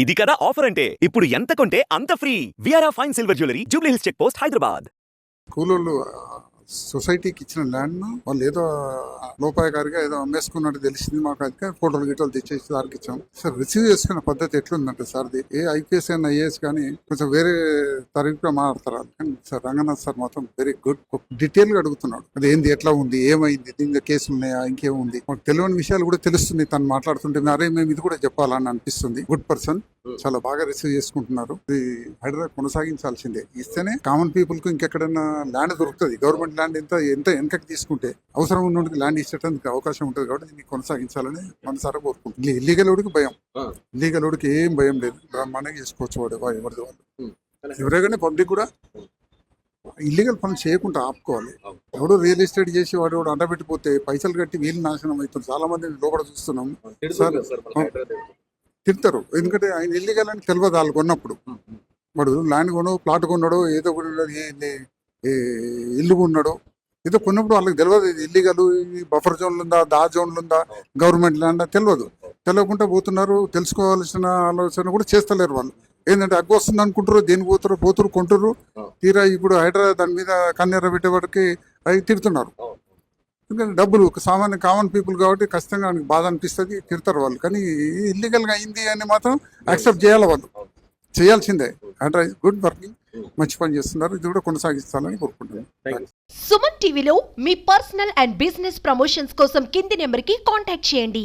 ఇది కదా ఆఫర్ అంటే ఇప్పుడు ఎంత కొంటే అంత ఫ్రీ. విఆర్ఆ fine silver jewellery, Jubilee Hills check post, Hyderabad. కూలోళ్ళు సొసైటీకి ఇచ్చిన ల్యాండ్ను వాళ్ళు ఏదో లోపాయకారిగా ఏదో అమ్మేసుకున్నట్టు తెలిసింది మాకు. అయితే ఫోటోలు గిటోలు తెచ్చేసి సార్కి ఇచ్చాం. సార్ రిసీవ్ చేసుకున్న పద్ధతి ఎట్లుందంటే సార్ది ఏ ఐపీఎస్ అండ్ ఐఏఎస్ కానీ కొంచెం వేరే తరగతిగా మాట్లాడతారు. కానీ సార్ రంగనాథ్ సార్ మాత్రం వెరీ గుడ్, డీటెయిల్ గా అడుగుతున్నాడు. అది ఏంది, ఎట్లా ఉంది, ఏమైంది, దీనిలో కేసులు ఉన్నాయా, ఇంకేముంది, మాకు తెలియని విషయాలు కూడా తెలుస్తుంది. తను మాట్లాడుతుంటే అరే మేము ఇది కూడా చెప్పాలని అనిపిస్తుంది. గుడ్ పర్సన్, చాలా బాగా రిసీవ్ చేసుకుంటున్నారు. ఇది హైదరాబాద్ కొనసాగించాల్సిందే. ఇస్తేనే కామన్ పీపుల్ కు ఇంకెక్కడైనా ల్యాండ్ దొరుకుతుంది. గవర్నమెంట్ ల్యాండ్ ఎంత వెనకకి తీసుకుంటే అవసరం ఉన్నోడికి ల్యాండ్ ఇచ్చేటానికి అవకాశం ఉంటుంది. కాబట్టి దీన్ని కొనసాగించాలని మనసారా కోరుకుంటుంది. ఇల్లీగల్ ఓడికి భయం, ఇల్లీగల్ ఓడికి ఏం భయం లేదు. బ్రహ్మాండంగా చేసుకోవచ్చు వాడు ఎవరిది వాళ్ళు. ఎవరైనా పబ్లిక్ కూడా ఇల్లీగల్ పనులు చేయకుండా ఆపుకోవాలి. ఎవడో రియల్ ఎస్టేట్ చేసి వాడు అడ్డబెట్టిపోతే పైసలు కట్టి వీళ్ళు నాశనం అవుతుంది. చాలా మంది లోపల చూస్తున్నాం సార్. తిడతారు, ఎందుకంటే ఆయన ఇల్లీగల్ అని తెలియదు వాళ్ళు కొన్నప్పుడు. వాడు ల్యాండ్ కొనో, ప్లాట్ కొన్నాడో, ఏదో ఇల్లు కొన్నాడో, ఏదో కొన్నప్పుడు వాళ్ళకి తెలియదు ఇది ఇల్లీగల్, బఫర్ జోన్లు ఉందా, జోన్లు ఉందా, గవర్నమెంట్ ల్యాండ్ తెలియదు. తెలియకుండా పోతున్నారు. తెలుసుకోవాల్సిన ఆలోచన కూడా చేస్తలేరు వాళ్ళు. ఏంటంటే అగ్గు వస్తుంది అనుకుంటారు, దేనికి పోతారు కొంటారు. తీరా ఇప్పుడు హైదరాబాద్ దాని మీద కన్నెర్ర పెట్టేవాడికి అవి తిడుతున్నారు. ఎందుకంటే డబ్బులు సామాన్య కామన్ పీపుల్ కాబట్టి ఖచ్చితంగా బాధ అనిపిస్తుంది, తిడతారు వాళ్ళు. కానీ ఇల్లీగల్గా అయింది అని మాత్రం యాక్సెప్ట్ చేయాలి వాళ్ళు, చేయాల్సిందే. అంటే గుడ్ వర్కింగ్, మంచి పని చేస్తున్నారు. ఇది కూడా కొనసాగిస్తారని కోరుకుంటున్నాను. సుమన్ టీవీలో మీ పర్సనల్ అండ్ బిజినెస్ ప్రమోషన్స్ కోసం కింది నెంబర్కి కాంటాక్ట్ చేయండి.